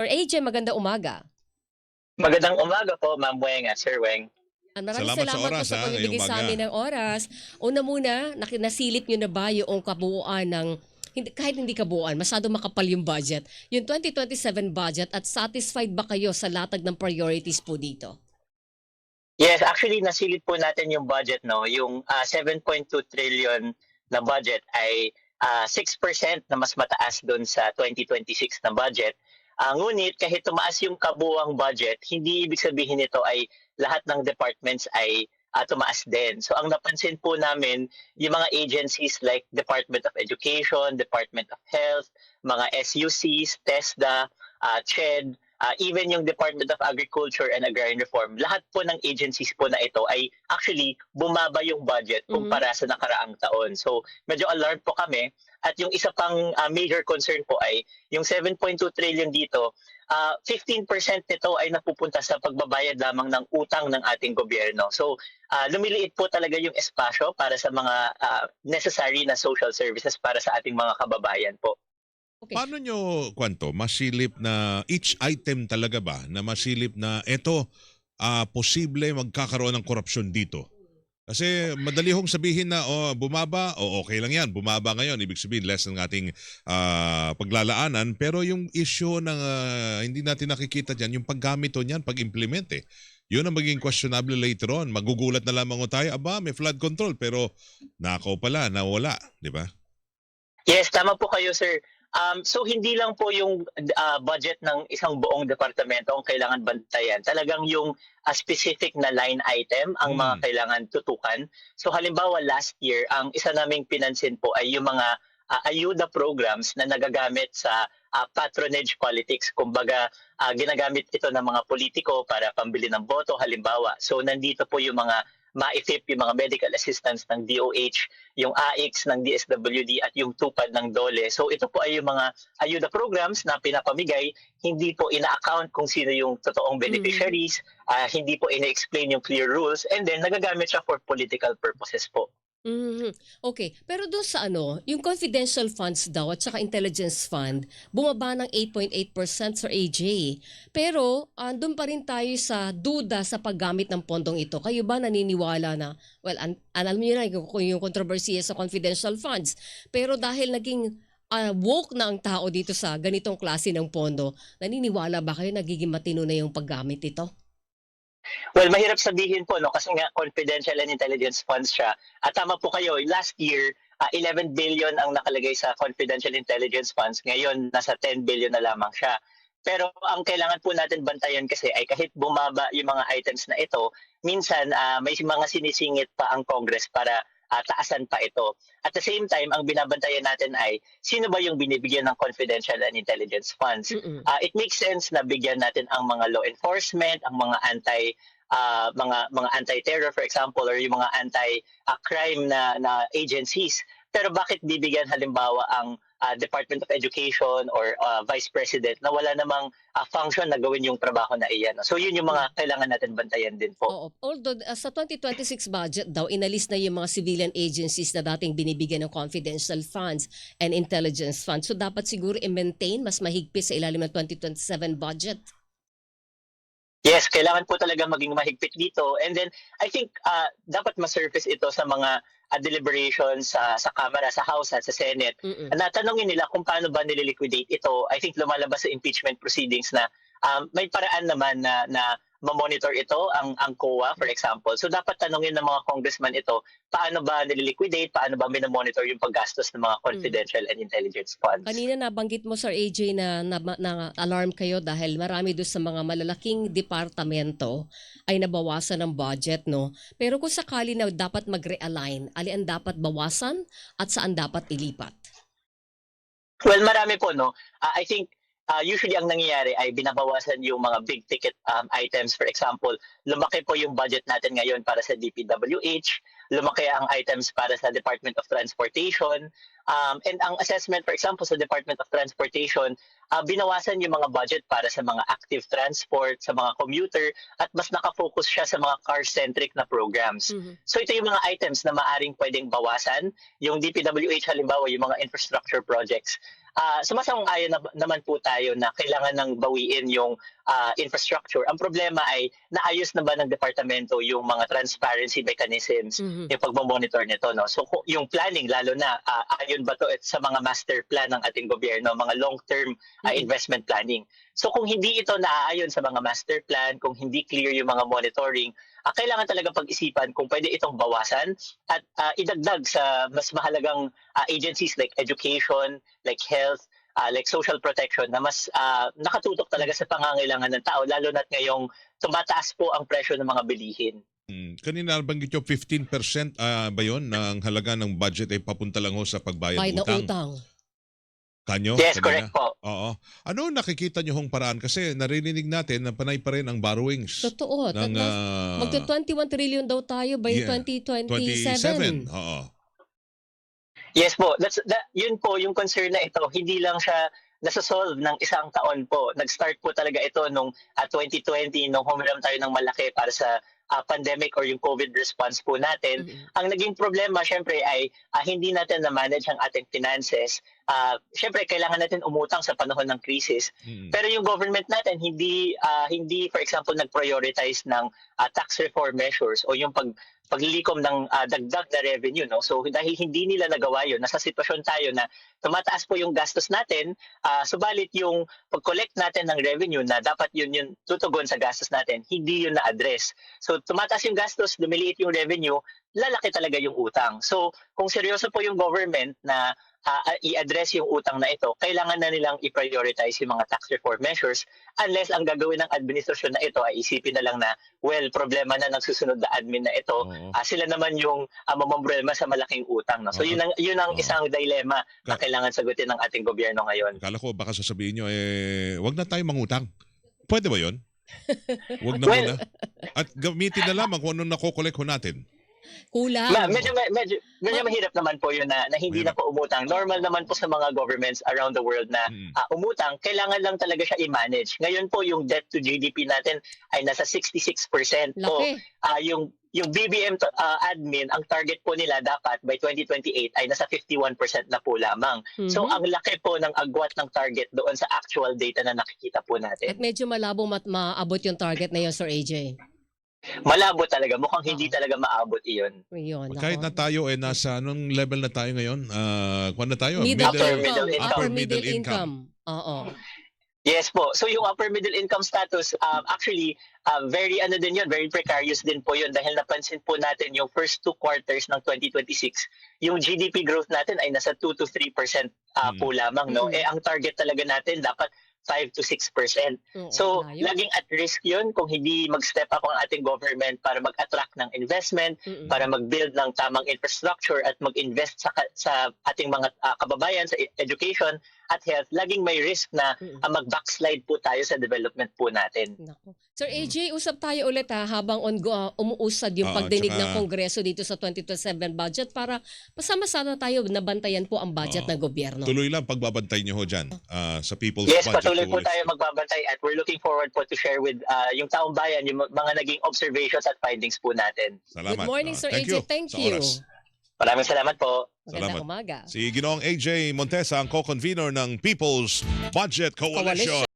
Or AJ, maganda umaga. Magandang umaga po, Ma'am Weng at Sir Weng. Maraming Salamat sa salamat po oras sa ngayong pagbibigay sa umaga. amin ng oras. Una muna, nasilip nyo na ba yung kabuuan ng, kahit hindi kabuuan, masyado makapal yung budget, yung 2027 budget at satisfied ba kayo sa latag ng priorities po dito? Yes, actually nasilip po natin yung budget, no. Yung 7.2 trillion na budget ay 6% na mas mataas doon sa 2026 na budget. Ngunit kahit tumaas yung kabuuang budget, hindi ibig sabihin nito ay lahat ng departments ay tumaas din. So ang napansin po namin, yung mga agencies like Department of Education, Department of Health, mga SUCs, TESDA, CHED, even yung Department of Agriculture and Agrarian Reform, lahat po ng agencies po na ito ay actually bumaba yung budget kumpara sa nakaraang taon. So medyo alarmed po kami. At yung isa pang major concern po ay yung 7.2 trillion dito, 15% nito ay napupunta sa pagbabayad lamang ng utang ng ating gobyerno. So lumiliit po talaga yung espasyo para sa mga necessary na social services para sa ating mga kababayan po. Okay. Paano nyo, Kwanto, masilip na each item talaga ba na masilip na eto posible magkakaroon ng korupsyon dito? Kasi madali hong sabihin na bumaba, okay lang yan, bumaba ngayon, ibig sabihin less ng ating paglalaanan, pero yung issue ng hindi natin nakikita dyan, yung paggamit o niyan, pag-implement yun ang magiging questionable later on. Magugulat na lamang tayo, may flood control, pero nakaw pala, nawala, di ba? Yes, tama po kayo, sir. So hindi lang po yung budget ng isang buong departamento ang kailangan bantayan. Talagang yung specific na line item ang mga kailangan tutukan. So halimbawa last year, ang isa naming pinansin po ay yung mga ayuda programs na nagagamit sa patronage politics. Kumbaga, ginagamit ito ng mga politiko para pambili ng boto halimbawa. So nandito po yung mga ma-equip yung mga medical assistance ng DOH, yung AIX ng DSWD at yung tupad ng DOLE. So ito po ay yung mga ayuda programs na pinapamigay, hindi po ina-account kung sino yung totoong beneficiaries, hindi po ina-explain yung clear rules, and then nagagamit siya for political purposes po. Okay, pero doon sa yung confidential funds daw at saka intelligence fund, bumaba ng 8.8% sa AJ. Pero doon pa rin tayo sa duda sa paggamit ng pondong ito. Kayo ba naniniwala na, well, alam niyo na yung kontrobersiya sa confidential funds, pero dahil naging woke na ang tao dito sa ganitong klase ng pondo, naniniwala ba kayo nagiging matino na yung paggamit ito? Well, mahirap sabihin po, no, kasi nga confidential and intelligence funds siya. At tama po kayo, last year, 11 billion ang nakalagay sa confidential intelligence funds. Ngayon, nasa 10 billion na lamang siya. Pero ang kailangan po natin bantayan kasi ay kahit bumaba yung mga items na ito, minsan may mga sinisingit pa ang Congress para taasan pa ito. At the same time, ang binabantayan natin ay sino ba yung binibigyan ng confidential and intelligence funds. It makes sense na bigyan natin ang mga law enforcement, ang mga mga anti-terror for example, or yung mga anti-crime na agencies. Pero bakit bibigyan halimbawa ang Department of Education or Vice President na wala namang function na gawin yung trabaho na iyan? So yun yung mga kailangan natin bantayan din po. Oo. Although sa 2026 budget daw, inalis na yung mga civilian agencies na dating binibigyan ng confidential funds and intelligence funds. So dapat siguro i-maintain mas mahigpit sa ilalim ng 2027 budget. Yes, kailangan po talaga maging mahigpit dito. And then, I think dapat ma-surface ito sa mga deliberations sa Kamara, sa House at sa Senate. Natanongin nila kung paano ba nililiquidate ito. I think lumalabas sa impeachment proceedings na may paraan naman na ma-monitor ito ang COA, for example. So dapat tanongin ng mga congressman ito, paano ba nililiquidate, paano ba minamonitor yung paggastos ng mga confidential and intelligence funds. Kanina nabanggit mo, Sir AJ, na alarm kayo dahil marami doon sa mga malalaking departamento ay nabawasan ng budget, no? Pero kung sakali na dapat mag-realign, alin dapat bawasan at saan dapat ilipat? Well, marami po, no? I think usually ang nangyayari ay binabawasan yung mga big ticket items. For example, lumaki po yung budget natin ngayon para sa DPWH, lumaki ang items para sa Department of Transportation, and ang assessment, for example, sa Department of Transportation, binawasan yung mga budget para sa mga active transport, sa mga commuter, at mas nakafocus siya sa mga car-centric na programs. So ito yung mga items na maaring pwedeng bawasan. Yung DPWH halimbawa, yung mga infrastructure projects, sumasang-ayon naman po tayo na kailangan ng bawiin yung infrastructure. Ang problema ay naayos na ba ng departamento yung mga transparency mechanisms, yung pagmamonitor nito, no? So yung planning, lalo na ayon ba to sa mga master plan ng ating gobyerno, mga long-term investment planning. So kung hindi ito naaayon sa mga master plan, kung hindi clear yung mga monitoring, kailangan talaga pag-isipan kung pwede itong bawasan at idagdag sa mas mahalagang agencies like education, like health, like social protection na mas nakatutok talaga sa pangangailangan ng tao, lalo na't ngayong tumataas po ang presyo ng mga bilihin. Kanina banggit nyo 15% ba yun ng halaga ng budget ay papunta lang ho sa pagbayad Bayad ng utang? utang. Kanyo? Yes, kanina? correct po. Oo. Ano nakikita nyo hong paraan? Kasi naririnig natin na panay pa rin ang borrowings. Totoo. Ng, Magto-21 trillion daw tayo by 2027. Oo. Yes po, yun po yung concern na ito. Hindi lang siya nasa-solve ng isang taon po. Nag-start po talaga ito nung 2020 nung humiram tayo ng malaki para sa pandemic or yung COVID response po natin. Ang naging problema syempre ay hindi natin na-manage ang ating finances. Syempre kailangan natin umutang sa panahon ng crisis. Pero yung government natin hindi for example nag-prioritize ng tax reform measures o yung paglilikom ng dagdag na revenue, no? So dahil hindi nila nagawa yun, nasa sitwasyon tayo na tumataas po yung gastos natin, subalit yung pag-collect natin ng revenue na dapat yun tutugon sa gastos natin, hindi yun na-address. So tumataas yung gastos, lumiliit yung revenue, lalaki talaga yung utang. So kung seryoso po yung government na i-address yung utang na ito, kailangan na nilang i-prioritize yung mga tax reform measures unless ang gagawin ng administrasyon na ito ay isipin na lang na, well, problema na ng susunod na admin na ito, sila naman yung mamamroblema sa malaking utang. No? So yun ang isang dilemma na kailangan sagutin ng ating gobyerno ngayon. Akala ko baka sasabihin nyo, wag na tayo mangutang. Pwede ba yun? Wag na muna. At gamitin na lamang kung ano nakokolek ho natin. Kulang. Medyo mahirap naman po yun na hindi na po umutang. Normal naman po sa mga governments around the world na umutang, kailangan lang talaga siya i-manage. Ngayon po yung debt to GDP natin ay nasa 66%. Laki. So yung BBM admin, ang target po nila dapat by 2028 ay nasa 51% na po lamang. So ang laki po ng agwat ng target doon sa actual data na nakikita po natin. At medyo malabo maabot yung target na yun, Sir AJ. Malabo talaga. Mukhang hindi talaga maabot iyon. Yun, Kahit na tayo nasa anong level na tayo ngayon? Kung na tayo? Upper middle income. Oo. Yes po. So yung upper middle income status, actually, very very precarious din po yun dahil napansin po natin yung first 2 quarters ng 2026, yung GDP growth natin ay nasa 2 to 3% po lamang. No? Ang target talaga natin dapat 5 to 6%. So, laging at risk yun kung hindi mag-step up ang ating government para mag-attract ng investment, para mag-build ng tamang infrastructure at mag-invest sa ating mga kababayan sa education at health. Laging may risk na mag-backslide po tayo sa development po natin. Naku. Sir AJ, usap tayo ulit habang umuusad yung pagdinig ng Kongreso dito sa 2027 budget para masama-sama tayo nabantayan po ang budget ng gobyerno. Tuloy lang pagbabantay nyo ho dyan sa People's Yes, Budget patuloy po Coalition. tayo magbabantay at we're looking forward po to share with yung taong bayan yung mga naging observations at findings po natin. Salamat. Good morning, Sir Thank AJ. you Thank sa you. oras. Maraming salamat po. Magandang umaga. Si Ginoong AJ Montesa, ang co-convener ng People's Budget Coalition.